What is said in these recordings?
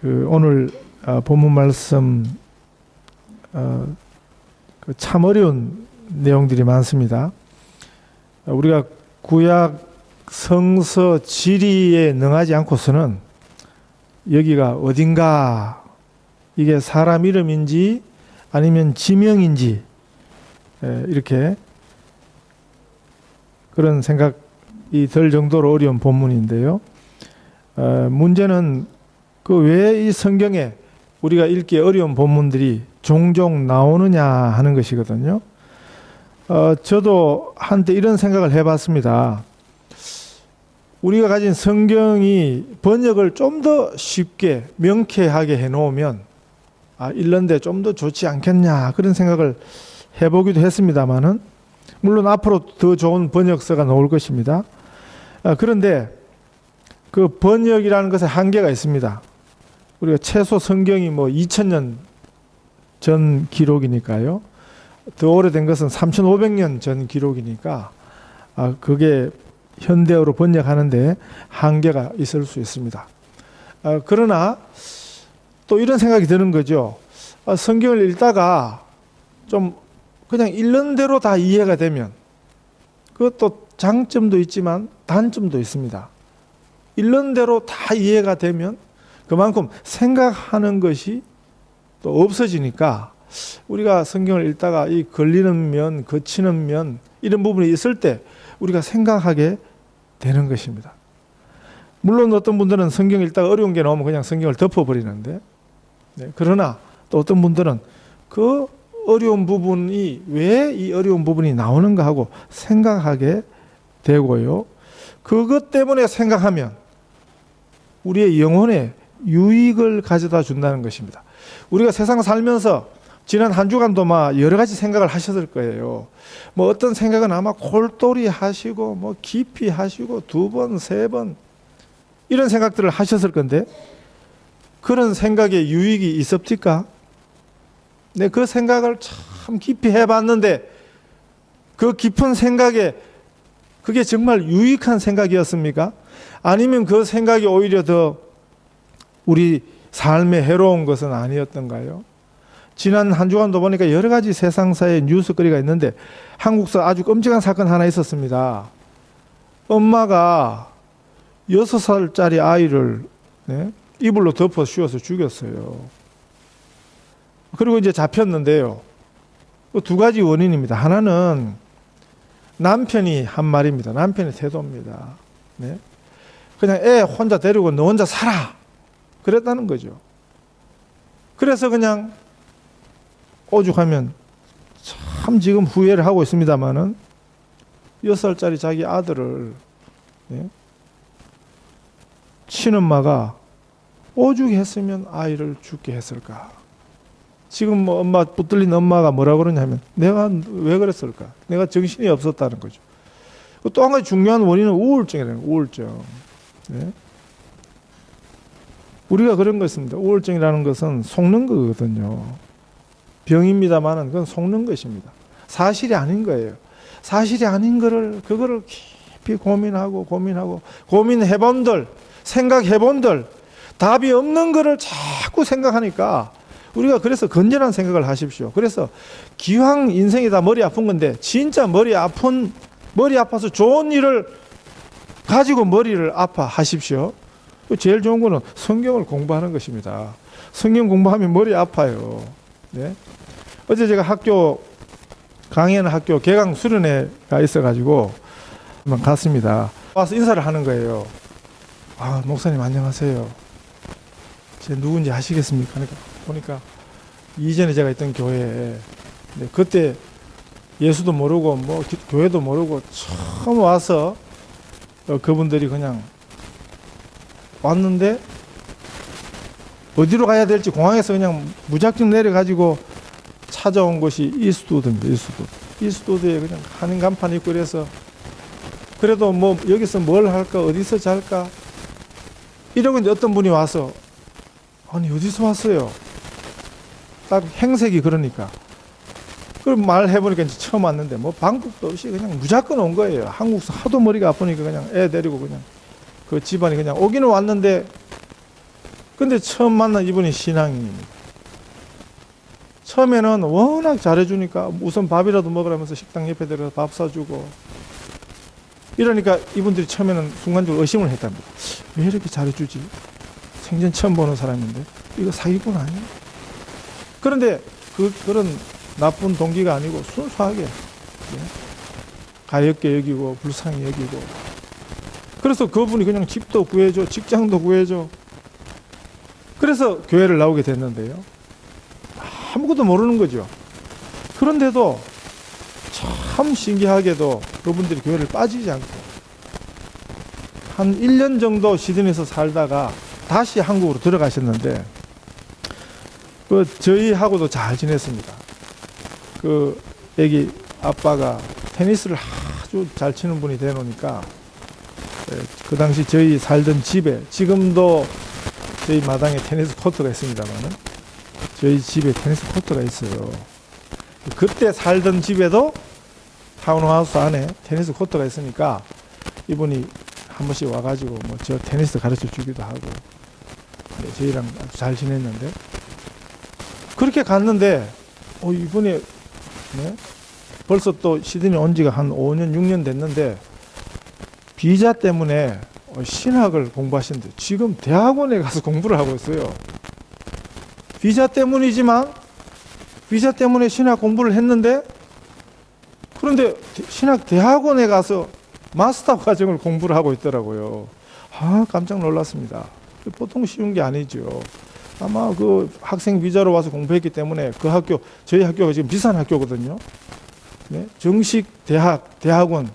오늘 본문 말씀 참 어려운 내용들이 많습니다. 우리가 구약 성서 지리에 능하지 않고서는 여기가 어딘가, 이게 사람 이름인지 아니면 지명인지 이렇게 그런 생각이 들 정도로 어려운 본문인데요. 문제는 왜 이 성경에 우리가 읽기 어려운 본문들이 종종 나오느냐 하는 것이거든요. 저도 한때 이런 생각을 해봤습니다. 우리가 가진 성경이 번역을 좀 더 쉽게 명쾌하게 해놓으면 읽는데 좀 더 좋지 않겠냐, 그런 생각을 해보기도 했습니다만은, 물론 앞으로 더 좋은 번역서가 나올 것입니다. 그런데 그 번역이라는 것에 한계가 있습니다. 우리가 최소 성경이 2000년 전 기록이니까요. 더 오래된 것은 3500년 전 기록이니까 그게 현대어로 번역하는데 한계가 있을 수 있습니다. 그러나 또 이런 생각이 드는 거죠. 성경을 읽다가 좀 그냥 읽는 대로 다 이해가 되면, 그것도 장점도 있지만 단점도 있습니다. 읽는 대로 다 이해가 되면 그만큼 생각하는 것이 또 없어지니까, 우리가 성경을 읽다가 이 걸리는 면, 거치는 면, 이런 부분이 있을 때 우리가 생각하게 되는 것입니다. 물론 어떤 분들은 성경 읽다가 어려운 게 나오면 그냥 성경을 덮어버리는데, 그러나 또 어떤 분들은 그 어려운 부분이 왜 이 어려운 부분이 나오는가 하고 생각하게 되고요. 그것 때문에 생각하면 우리의 영혼에 유익을 가져다 준다는 것입니다. 우리가 세상 살면서 지난 한 주간도 여러 가지 생각을 하셨을 거예요. 어떤 생각은 아마 골똘히 하시고 깊이 하시고 2번, 3번 이런 생각들을 하셨을 건데, 그런 생각에 유익이 있습니까? 네, 그 생각을 참 깊이 해봤는데 그 깊은 생각에 그게 정말 유익한 생각이었습니까? 아니면 그 생각이 오히려 더 우리 삶에 해로운 것은 아니었던가요? 지난 한 주간도 보니까 여러 가지 세상사의 뉴스거리가 있는데, 한국서 아주 끔찍한 사건 하나 있었습니다. 엄마가 6살짜리 아이를 이불로 덮어 씌워서 죽였어요. 그리고 이제 잡혔는데요. 2가지 원인입니다. 하나는 남편이 한 말입니다. 남편의 태도입니다. 그냥 애 혼자 데리고 너 혼자 살아, 그랬다는 거죠. 그래서 그냥 오죽하면, 참 지금 후회를 하고 있습니다마는 6살짜리 자기 아들을 친엄마가 오죽했으면 아이를 죽게 했을까. 지금 엄마 붙들린 엄마가 뭐라 그러냐면, 내가 왜 그랬을까? 내가 정신이 없었다는 거죠. 또 한 가지 중요한 원인은 우울증이라는 거예요. 우울증. 우리가 그런 거 있습니다. 우울증이라는 것은 속는 거거든요. 병입니다만은 그건 속는 것입니다. 사실이 아닌 거예요. 사실이 아닌 그거를 깊이 고민해본들, 생각해본들, 답이 없는 거를 자꾸 생각하니까, 우리가 그래서 건전한 생각을 하십시오. 그래서 기왕 인생이 다 머리 아픈 건데, 진짜 머리 아파서 좋은 일을 가지고 머리를 아파하십시오. 제일 좋은 거는 성경을 공부하는 것입니다. 성경 공부하면 머리 아파요. 어제 제가 강연 학교 개강 수련회가 있어가지고 한번 갔습니다. 와서 인사를 하는 거예요. 목사님 안녕하세요. 제 누군지 아시겠습니까? 그러니까 보니까 이전에 제가 있던 교회에, 그때 예수도 모르고 교회도 모르고 처음 와서 그분들이 그냥 왔는데, 어디로 가야 될지 공항에서 그냥 무작정 내려가지고 찾아온 것이 이스트우드입니다. 이스트우드에 그냥 한인 간판 있고, 그래도 여기서 뭘 할까, 어디서 잘까 이러고 있는데, 어떤 분이 와서, 아니 어디서 왔어요? 딱 행색이 그러니까. 그럼 말해보니까 이제 처음 왔는데 방법도 없이 그냥 무조건 온 거예요. 한국서 하도 머리가 아프니까 그냥 애 데리고 그냥 그 집안이 그냥 오기는 왔는데 근데 처음 만난 이분이 신앙인입니다. 처음에는 워낙 잘해주니까 우선 밥이라도 먹으라면서 식당 옆에 들어가서 밥 사주고 이러니까 이분들이 처음에는 순간적으로 의심을 했답니다. 왜 이렇게 잘해주지? 생전 처음 보는 사람인데 이거 사기꾼 아니야? 그런데 그런 나쁜 동기가 아니고 순수하게 가엾게 여기고 불쌍히 여기고, 그래서 그분이 그냥 집도 구해줘, 직장도 구해줘. 그래서 교회를 나오게 됐는데요, 아무것도 모르는 거죠. 그런데도 참 신기하게도 그분들이 교회를 빠지지 않고 한 1년 정도 시드니에서 살다가 다시 한국으로 들어가셨는데, 저희하고도 잘 지냈습니다. 애기 아빠가 테니스를 아주 잘 치는 분이 되놓으니까 그 당시 저희 살던 집에, 지금도 저희 마당에 테니스 코트가 있습니다만은 저희 집에 테니스 코트가 있어요. 그때 살던 집에도 타운하우스 안에 테니스 코트가 있으니까 이분이 한 번씩 와가지고 뭐 저 테니스 가르쳐 주기도 하고, 저희랑 아주 잘 지냈는데, 그렇게 갔는데 이분이 벌써 또 시드니 온 지가 한 5년 6년 됐는데 비자 때문에 신학을 공부하시는데 지금 대학원에 가서 공부를 하고 있어요. 비자 때문이지만, 비자 때문에 신학 공부를 했는데, 그런데 신학 대학원에 가서 마스터 과정을 공부를 하고 있더라고요. 깜짝 놀랐습니다. 보통 쉬운 게 아니죠. 아마 그 학생 비자로 와서 공부했기 때문에 그 학교, 저희 학교가 지금 비싼 학교거든요. 정식 대학원,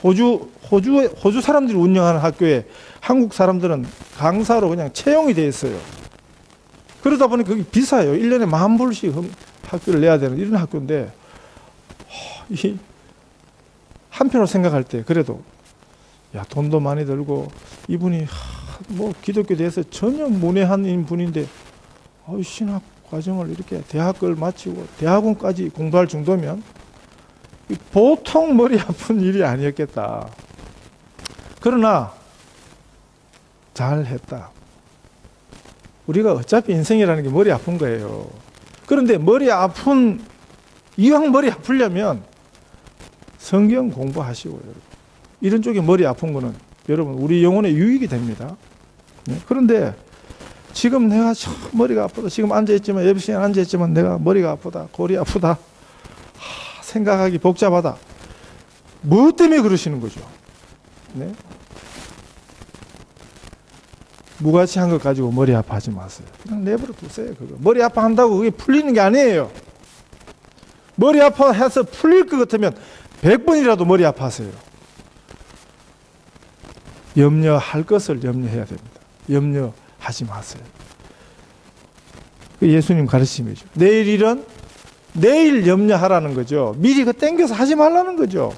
호주 사람들이 운영하는 학교에 한국 사람들은 강사로 그냥 채용이 돼 있어요. 그러다 보니 그게 비싸요. 1년에 10,000불씩 학교를 내야 되는 이런 학교인데, 한편으로 생각할 때 그래도 돈도 많이 들고 이분이 뭐 기독교 대해서 전혀 문외한 분인데 신학 과정을 이렇게 대학을 마치고 대학원까지 공부할 정도면 보통 머리 아픈 일이 아니었겠다. 그러나 잘했다. 우리가 어차피 인생이라는 게 머리 아픈 거예요. 그런데 이왕 머리 아프려면 성경 공부하시고, 여러분. 이런 쪽에 머리 아픈 거는 여러분 우리 영혼에 유익이 됩니다. 그런데 지금 내가 머리가 아프다, 지금 앉아있지만, 예배 시간에 앉아있지만 내가 머리가 아프다, 골이 아프다, 생각하기 복잡하다. 뭐 때문에 그러시는 거죠? 무가치한 것 가지고 머리 아파하지 마세요. 그냥 내버려 두세요. 그거 머리 아파한다고 그게 풀리는 게 아니에요. 머리 아파해서 풀릴 것 같으면 100번이라도 머리 아파하세요. 염려할 것을 염려해야 됩니다. 염려하지 마세요. 예수님 가르침이죠. 내일 일은 내일 염려하라는 거죠. 미리 땡겨서 하지 말라는 거죠.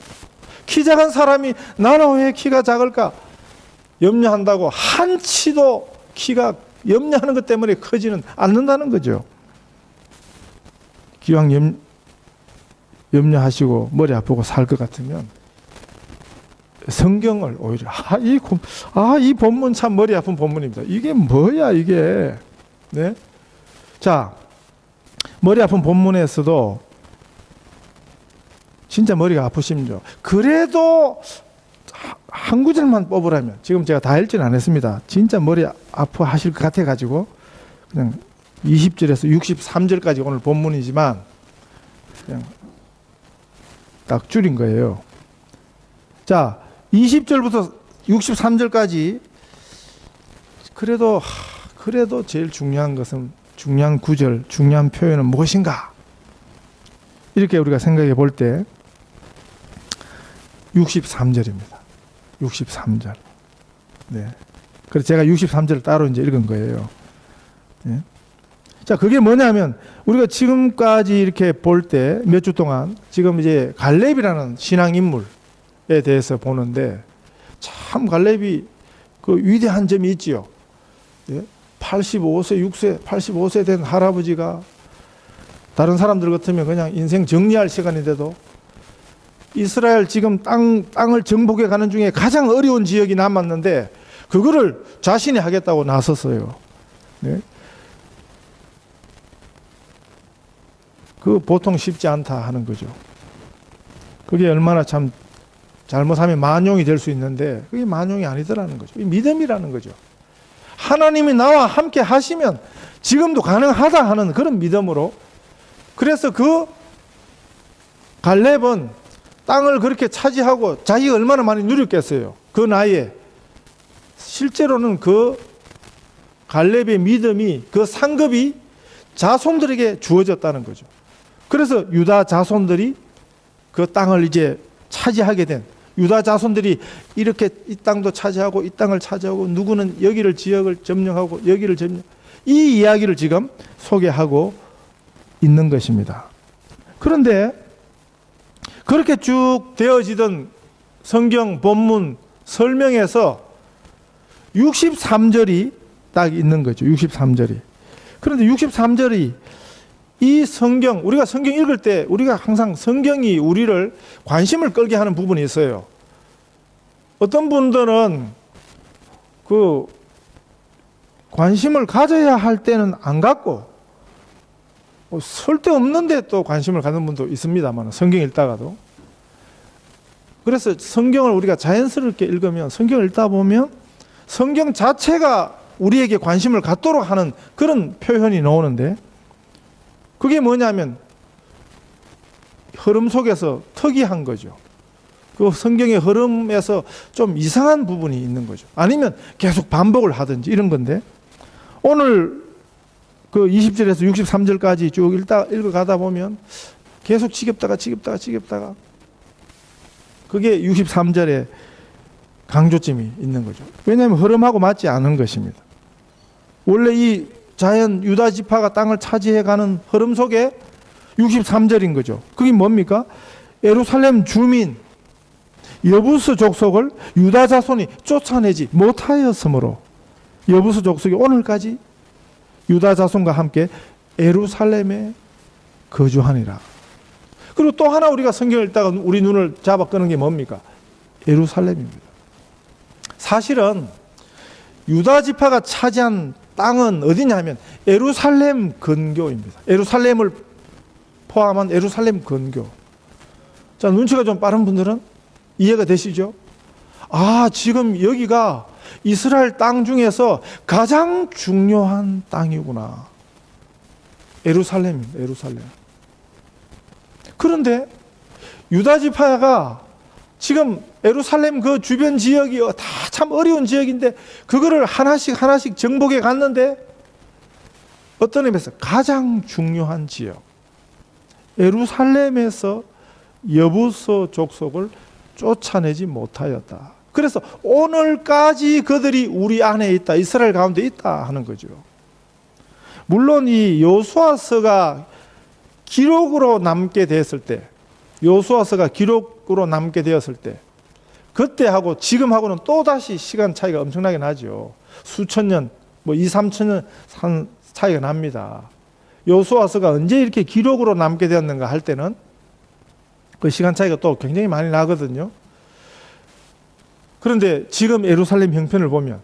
키 작은 사람이 나는 왜 키가 작을까 염려한다고 한치도 키가 염려하는 것 때문에 커지는 않는다는 거죠. 기왕 염려하시고 머리 아프고 살 것 같으면 성경을 오히려 이 본문 참 머리 아픈 본문입니다. 이게 뭐야 이게. 자, 머리 아픈 본문에서도 진짜 머리가 아프십니다. 그래도 한 구절만 뽑으라면, 지금 제가 다 읽지는 않았습니다. 진짜 머리 아파하실 것 같아가지고 그냥 20절에서 63절까지 오늘 본문이지만 그냥 딱 줄인 거예요. 자, 20절부터 63절까지 그래도 제일 중요한 것은, 중요한 구절, 중요한 표현은 무엇인가? 이렇게 우리가 생각해 볼 때 63절입니다. 63절. 그래서 제가 63절을 따로 이제 읽은 거예요. 자, 그게 뭐냐면 우리가 지금까지 이렇게 볼 때 몇 주 동안 지금 이제 갈렙이라는 신앙 인물에 대해서 보는데, 참 갈렙이 그 위대한 점이 있지요. 85세 된 할아버지가 다른 사람들 같으면 그냥 인생 정리할 시간인데도 이스라엘 지금 땅을 정복해 가는 중에 가장 어려운 지역이 남았는데 그거를 자신이 하겠다고 나섰어요. 네. 그 보통 쉽지 않다 하는 거죠. 그게 얼마나 참 잘못하면 만용이 될 수 있는데 그게 만용이 아니더라는 거죠. 믿음이라는 거죠. 하나님이 나와 함께 하시면 지금도 가능하다 하는 그런 믿음으로, 그래서 그 갈렙은 땅을 그렇게 차지하고 자기가 얼마나 많이 누렸겠어요. 그 나이에. 실제로는 그 갈렙의 믿음이, 그 상급이 자손들에게 주어졌다는 거죠. 그래서 유다 자손들이 그 땅을 이제 차지하게 된, 유다 자손들이 이렇게 이 땅도 차지하고 이 땅을 차지하고 누구는 여기를 지역을 점령하고 여기를 점령, 이 이야기를 지금 소개하고 있는 것입니다. 그런데 그렇게 쭉 되어지던 성경 본문 설명에서 63절이 딱 있는 거죠. 63절이. 그런데 63절이 이 성경, 우리가 성경 읽을 때 우리가 항상 성경이 우리를 관심을 끌게 하는 부분이 있어요. 어떤 분들은 그 관심을 가져야 할 때는 안 갖고 쓸데없는데 또 관심을 갖는 분도 있습니다만, 성경 읽다가도. 그래서 성경을 우리가 자연스럽게 읽으면, 성경을 읽다 보면 성경 자체가 우리에게 관심을 갖도록 하는 그런 표현이 나오는데, 그게 뭐냐면 흐름 속에서 특이한 거죠. 그 성경의 흐름에서 좀 이상한 부분이 있는 거죠. 아니면 계속 반복을 하든지 이런 건데, 오늘 그 20절에서 63절까지 쭉 읽어가다 보면 계속 지겹다가 그게 63절에 강조점이 있는 거죠. 왜냐하면 흐름하고 맞지 않은 것입니다. 원래 이 자연 유다 지파가 땅을 차지해가는 흐름 속에 63절인 거죠. 그게 뭡니까? 예루살렘 주민 여부스 족속을 유다 자손이 쫓아내지 못하였으므로 여부스 족속이 오늘까지 유다 자손과 함께 예루살렘에 거주하니라. 그리고 또 하나 우리가 성경을 읽다가 우리 눈을 잡아 끄는 게 뭡니까? 예루살렘입니다. 사실은 유다 지파가 차지한 땅은 어디냐면 예루살렘 근교입니다. 예루살렘을 포함한 예루살렘 근교. 자, 눈치가 좀 빠른 분들은 이해가 되시죠? 아, 지금 여기가 이스라엘 땅 중에서 가장 중요한 땅이구나. 예루살렘입니다. 예루살렘. 그런데 유다 지파가 지금 예루살렘 그 주변 지역이 다 참 어려운 지역인데 그거를 하나씩 정복해 갔는데, 어떤 의미에서 가장 중요한 지역 예루살렘에서 여부서 족속을 쫓아내지 못하였다. 그래서 오늘까지 그들이 우리 안에 있다, 이스라엘 가운데 있다 하는 거죠. 물론 이 여호수아서가 기록으로 남게 되었을 때, 여호수아서가 기록으로 남게 되었을 때 그때하고 지금하고는 또다시 시간 차이가 엄청나게 나죠. 수천 년, 뭐 2, 3천 년 차이가 납니다. 여호수아서가 언제 이렇게 기록으로 남게 되었는가 할 때는 그 시간 차이가 또 굉장히 많이 나거든요. 그런데 지금 예루살렘 형편을 보면,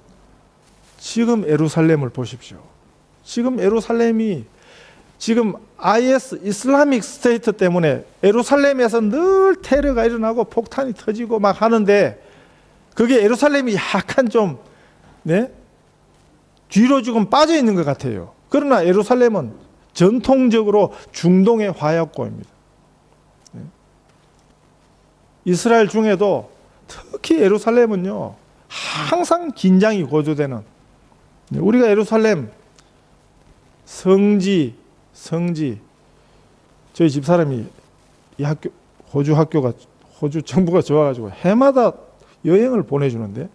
지금 예루살렘을 보십시오. 지금 예루살렘이 지금 IS 이슬라믹 스테이트 때문에 예루살렘에서 늘 테러가 일어나고 폭탄이 터지고 막 하는데, 그게 예루살렘이 약간 좀 뒤로 지금 빠져 있는 것 같아요. 그러나 예루살렘은 전통적으로 중동의 화약고입니다. 이스라엘 중에도 특히 예루살렘은요 항상 긴장이 고조되는, 우리가 예루살렘 성지 저희 집사람이 이 학교, 호주 정부가 좋아가지고 해마다 여행을 보내주는데,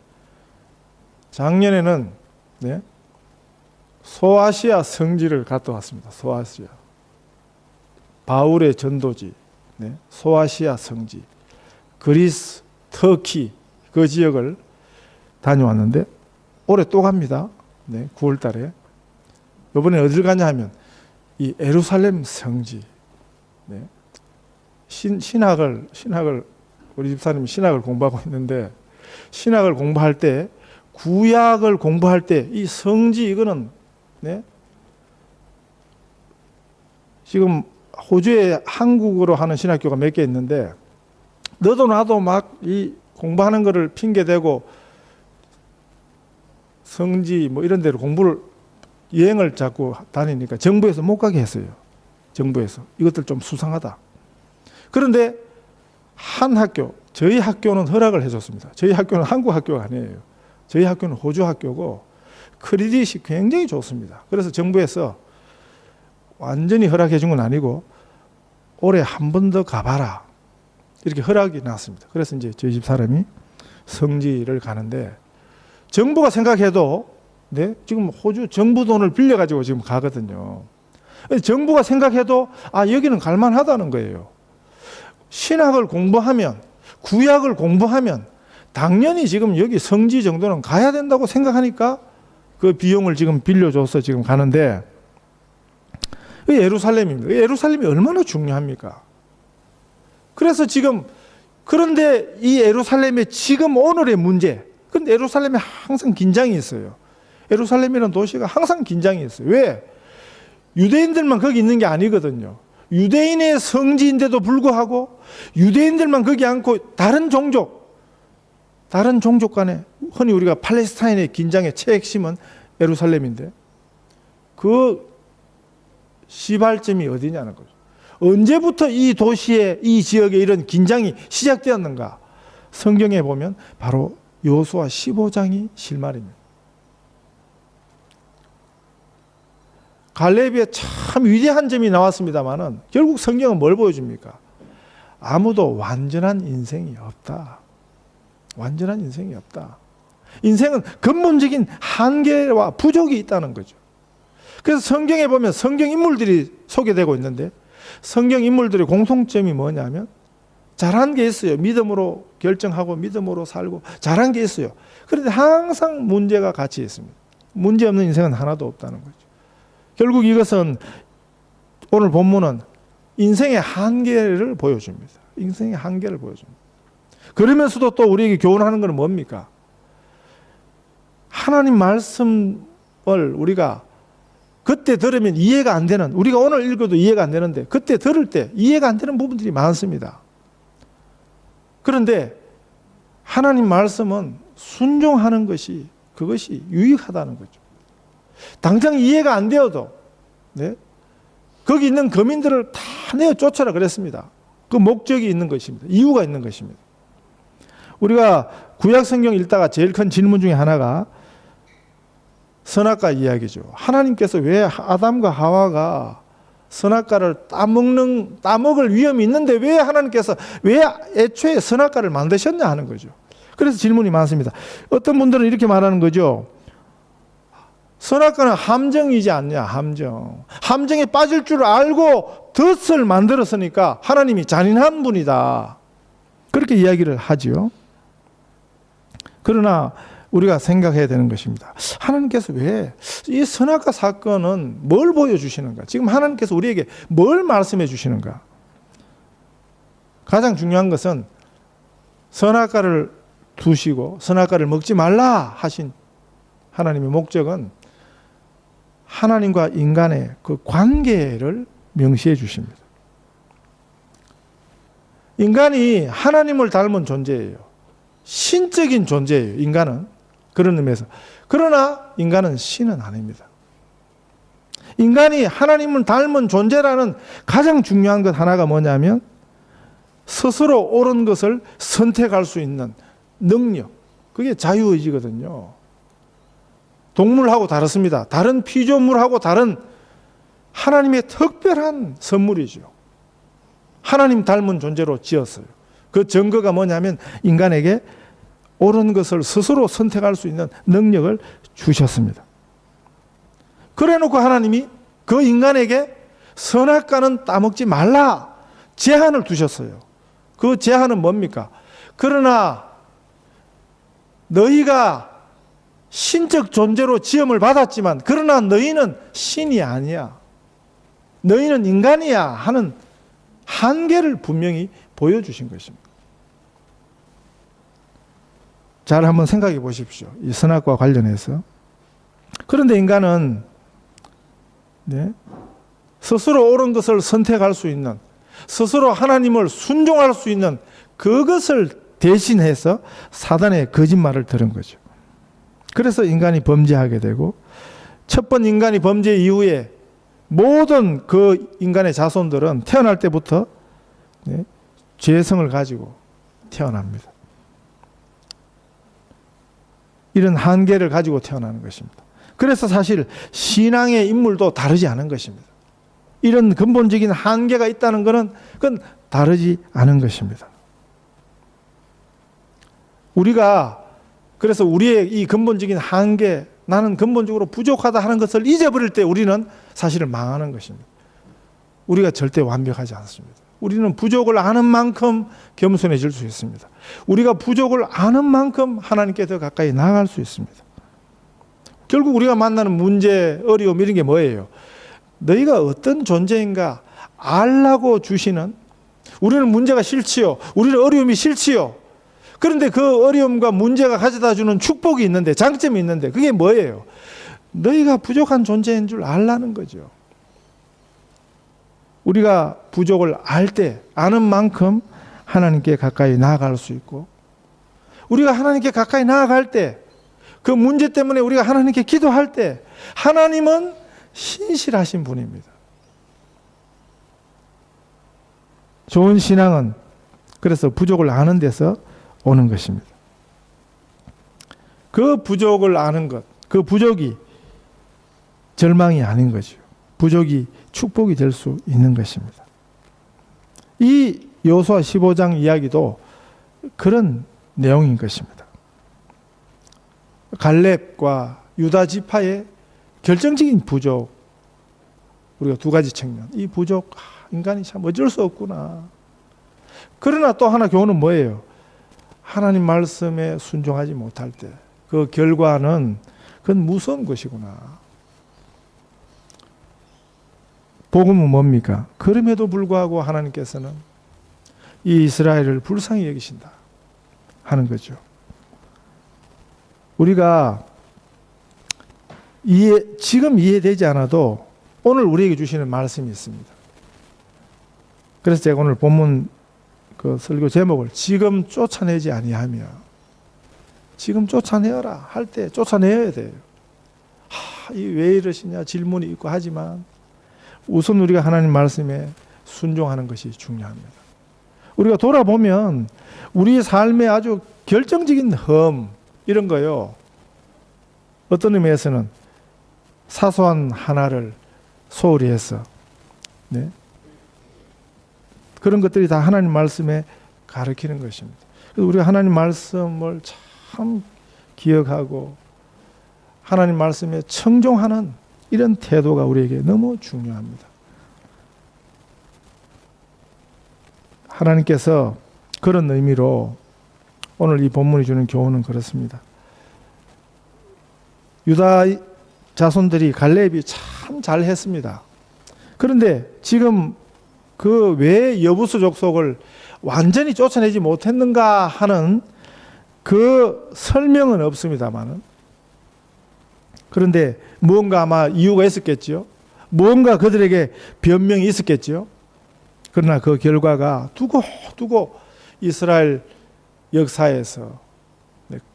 작년에는 소아시아 성지를 갔다 왔습니다. 소아시아 바울의 전도지, 소아시아 성지, 그리스, 터키 그 지역을 다녀왔는데 올해 또 갑니다. 9월 달에. 이번에 어딜 가냐 하면 이 예루살렘 성지. 신학을 우리 집사님이 신학을 공부하고 있는데, 신학을 공부할 때 구약을 공부할 때 이 성지 이거는 네? 지금 호주에 한국어로 하는 신학교가 몇 개 있는데 너도 나도 막 이 공부하는 거를 핑계 대고 성지 뭐 이런 데로 공부를 여행을 자꾸 다니니까 정부에서 못 가게 했어요. 정부에서 이것들 좀 수상하다. 그런데 한 학교, 저희 학교는 허락을 해줬습니다. 저희 학교는 한국 학교가 아니에요. 저희 학교는 호주 학교고 크레딧이 굉장히 좋습니다. 그래서 정부에서 완전히 허락해 준 건 아니고 올해 한 번 더 가봐라 이렇게 허락이 났습니다. 그래서 이제 저희 집 사람이 성지를 가는데 정부가 생각해도 네? 지금 호주 정부 돈을 빌려가지고 지금 가거든요. 정부가 생각해도 여기는 갈만하다는 거예요. 신학을 공부하면 구약을 공부하면 당연히 지금 여기 성지 정도는 가야 된다고 생각하니까 그 비용을 지금 빌려줘서 지금 가는데 예루살렘입니다. 예루살렘이 얼마나 중요합니까? 그래서 지금 그런데 이 예루살렘의 지금 오늘의 문제, 근데 예루살렘에 항상 긴장이 있어요. 예루살렘이라는 도시가 항상 긴장이 있어요. 왜? 유대인들만 거기 있는 게 아니거든요. 유대인의 성지인데도 불구하고 유대인들만 거기 않고 다른 종족 간에 흔히 우리가 팔레스타인의 긴장의 최핵심은 예루살렘인데 그 시발점이 어디냐는 거죠. 언제부터 이 도시에 이 지역에 이런 긴장이 시작되었는가? 성경에 보면 바로 여호수아 15장이 실말입니다. 갈렙의 참 위대한 점이 나왔습니다만은 결국 성경은 뭘 보여줍니까? 아무도 완전한 인생이 없다. 완전한 인생이 없다. 인생은 근본적인 한계와 부족이 있다는 거죠. 그래서 성경에 보면 성경 인물들이 소개되고 있는데 성경 인물들의 공통점이 뭐냐면 잘한 게 있어요. 믿음으로 결정하고 믿음으로 살고 잘한 게 있어요. 그런데 항상 문제가 같이 있습니다. 문제 없는 인생은 하나도 없다는 거죠. 결국 이것은 오늘 본문은 인생의 한계를 보여줍니다. 인생의 한계를 보여줍니다. 그러면서도 또 우리에게 교훈하는 것은 뭡니까? 하나님 말씀을 우리가 그때 들으면 이해가 안 되는, 우리가 오늘 읽어도 이해가 안 되는데 그때 들을 때 이해가 안 되는 부분들이 많습니다. 그런데 하나님 말씀은 순종하는 것이 그것이 유익하다는 거죠. 당장 이해가 안 되어도 네? 거기 있는 거민들을 다 내어 쫓아라 그랬습니다. 그 목적이 있는 것입니다. 이유가 있는 것입니다. 우리가 구약 성경 읽다가 제일 큰 질문 중에 하나가 선악과 이야기죠. 하나님께서 왜 아담과 하와가 선악과를 따먹을 위험이 있는데 왜 하나님께서 왜 애초에 선악과를 만드셨냐 하는 거죠. 그래서 질문이 많습니다. 어떤 분들은 이렇게 말하는 거죠. 선악과는 함정이지 않냐, 함정. 함정에 빠질 줄 알고 덫을 만들었으니까 하나님이 잔인한 분이다. 그렇게 이야기를 하지요. 그러나 우리가 생각해야 되는 것입니다. 하나님께서 왜 이 선악과 사건은 뭘 보여주시는가? 지금 하나님께서 우리에게 뭘 말씀해 주시는가? 가장 중요한 것은 선악과를 두시고 선악과를 먹지 말라 하신 하나님의 목적은 하나님과 인간의 그 관계를 명시해 주십니다. 인간이 하나님을 닮은 존재예요. 신적인 존재예요. 인간은. 그런 의미에서. 그러나 인간은 신은 아닙니다. 인간이 하나님을 닮은 존재라는 가장 중요한 것 하나가 뭐냐면 스스로 옳은 것을 선택할 수 있는 능력. 그게 자유의지거든요. 동물하고 다릅니다. 다른 피조물하고 다른 하나님의 특별한 선물이죠. 하나님 닮은 존재로 지었어요. 그 증거가 뭐냐면 인간에게 옳은 것을 스스로 선택할 수 있는 능력을 주셨습니다. 그래 놓고 하나님이 그 인간에게 선악과는 따먹지 말라 제한을 두셨어요. 그 제한은 뭡니까? 그러나 너희가 신적 존재로 지음을 받았지만 그러나 너희는 신이 아니야. 너희는 인간이야 하는 한계를 분명히 보여주신 것입니다. 잘 한번 생각해 보십시오. 이 선악과 관련해서. 그런데 인간은 네, 스스로 옳은 것을 선택할 수 있는, 스스로 하나님을 순종할 수 있는 그것을 대신해서 사단의 거짓말을 들은 거죠. 그래서 인간이 범죄하게 되고, 첫 번 인간이 범죄 이후에 모든 그 인간의 자손들은 태어날 때부터 네, 죄성을 가지고 태어납니다. 이런 한계를 가지고 태어나는 것입니다. 그래서 사실 신앙의 인물도 다르지 않은 것입니다. 이런 근본적인 한계가 있다는 것은 그건 다르지 않은 것입니다. 우리가 그래서 우리의 이 근본적인 한계, 나는 근본적으로 부족하다 하는 것을 잊어버릴 때 우리는 사실은 망하는 것입니다. 우리가 절대 완벽하지 않습니다. 우리는 부족을 아는 만큼 겸손해질 수 있습니다. 우리가 부족을 아는 만큼 하나님께 더 가까이 나아갈 수 있습니다. 결국 우리가 만나는 문제, 어려움 이런 게 뭐예요? 너희가 어떤 존재인가 알라고 주시는, 우리는 문제가 싫지요. 우리는 어려움이 싫지요. 그런데 그 어려움과 문제가 가져다 주는 축복이 있는데, 장점이 있는데 그게 뭐예요? 너희가 부족한 존재인 줄 알라는 거죠. 우리가 부족을 알 때, 아는 만큼 하나님께 가까이 나아갈 수 있고, 우리가 하나님께 가까이 나아갈 때, 그 문제 때문에 우리가 하나님께 기도할 때 하나님은 신실하신 분입니다. 좋은 신앙은 그래서 부족을 아는 데서 오는 것입니다. 그 부족을 아는 것, 그 부족이 절망이 아닌 거죠. 부족이 축복이 될 수 있는 것입니다. 이 여호수아 15장 이야기도 그런 내용인 것입니다. 갈렙과 유다 지파의 결정적인 부족, 우리가 두 가지 측면, 이 부족, 인간이 참 어쩔 수 없구나. 그러나 또 하나 교훈은 뭐예요? 하나님 말씀에 순종하지 못할 때 그 결과는 그건 무서운 것이구나. 복음은 뭡니까? 그럼에도 불구하고 하나님께서는 이 이스라엘을 불쌍히 여기신다 하는 거죠. 우리가 지금 이해되지 않아도 오늘 우리에게 주시는 말씀이 있습니다. 그래서 제가 오늘 본문 그 설교 제목을 지금 쫓아내지 아니하며, 지금 쫓아내어라 할 때 쫓아내야 돼요. 왜 이러시냐 질문이 있고 하지만 우선 우리가 하나님 말씀에 순종하는 것이 중요합니다. 우리가 돌아보면 우리 삶의 아주 결정적인 흠 이런 거요, 어떤 의미에서는 사소한 하나를 소홀히 해서 네? 그런 것들이 다 하나님 말씀에 가르치는 것입니다. 그래서 우리가 하나님 말씀을 참 기억하고 하나님 말씀에 청종하는 이런 태도가 우리에게 너무 중요합니다. 하나님께서 그런 의미로 오늘 이 본문이 주는 교훈은 그렇습니다. 유다 자손들이 갈렙이 참 잘했습니다. 그런데 지금 그 왜 여부수 족속을 완전히 쫓아내지 못했는가 하는 그 설명은 없습니다만은, 그런데 무언가 아마 이유가 있었겠죠. 무언가 그들에게 변명이 있었겠죠. 그러나 그 결과가 두고 이스라엘 역사에서,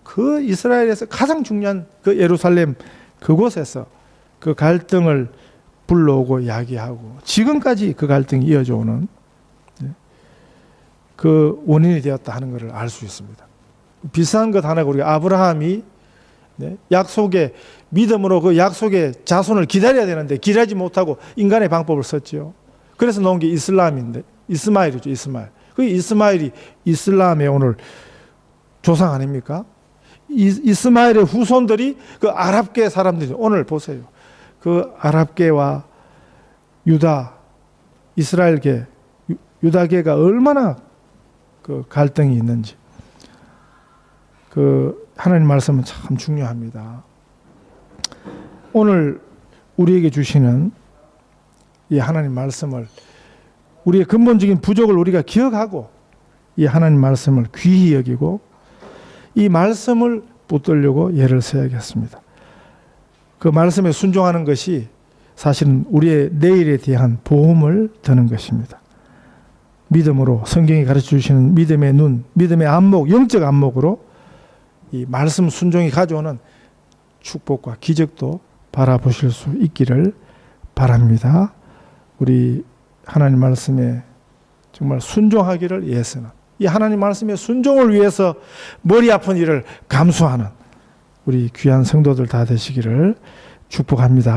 그 이스라엘에서 가장 중요한 그 예루살렘 그곳에서 그 갈등을 불러오고 이야기하고 지금까지 그 갈등이 이어져 오는 그 원인이 되었다 하는 것을 알 수 있습니다. 비슷한 것 하나가 우리가 아브라함이 약속의 믿음으로 그 약속의 자손을 기다려야 되는데 기다리지 못하고 인간의 방법을 썼죠. 그래서 나온 게 이슬람인데, 이스마엘이죠. 이스마엘. 그 이스마엘이 이슬람의 오늘 조상 아닙니까? 이스마엘의 후손들이 그 아랍계 사람들이, 오늘 보세요. 그 아랍계와 유다, 이스라엘계, 유다계가 얼마나 그 갈등이 있는지. 그 하나님 말씀은 참 중요합니다. 오늘 우리에게 주시는 이 하나님 말씀을, 우리의 근본적인 부족을 우리가 기억하고 이 하나님 말씀을 귀히 여기고 이 말씀을 붙들려고 예를 써야겠습니다. 그 말씀에 순종하는 것이 사실은 우리의 내일에 대한 보험을 드는 것입니다. 믿음으로 성경이 가르쳐 주시는 믿음의 눈, 믿음의 안목, 영적 안목으로 이 말씀 순종이 가져오는 축복과 기적도 바라보실 수 있기를 바랍니다. 우리 하나님 말씀에 정말 순종하기를 예서는 이 하나님 말씀의 순종을 위해서 머리 아픈 일을 감수하는 우리 귀한 성도들 다 되시기를 축복합니다.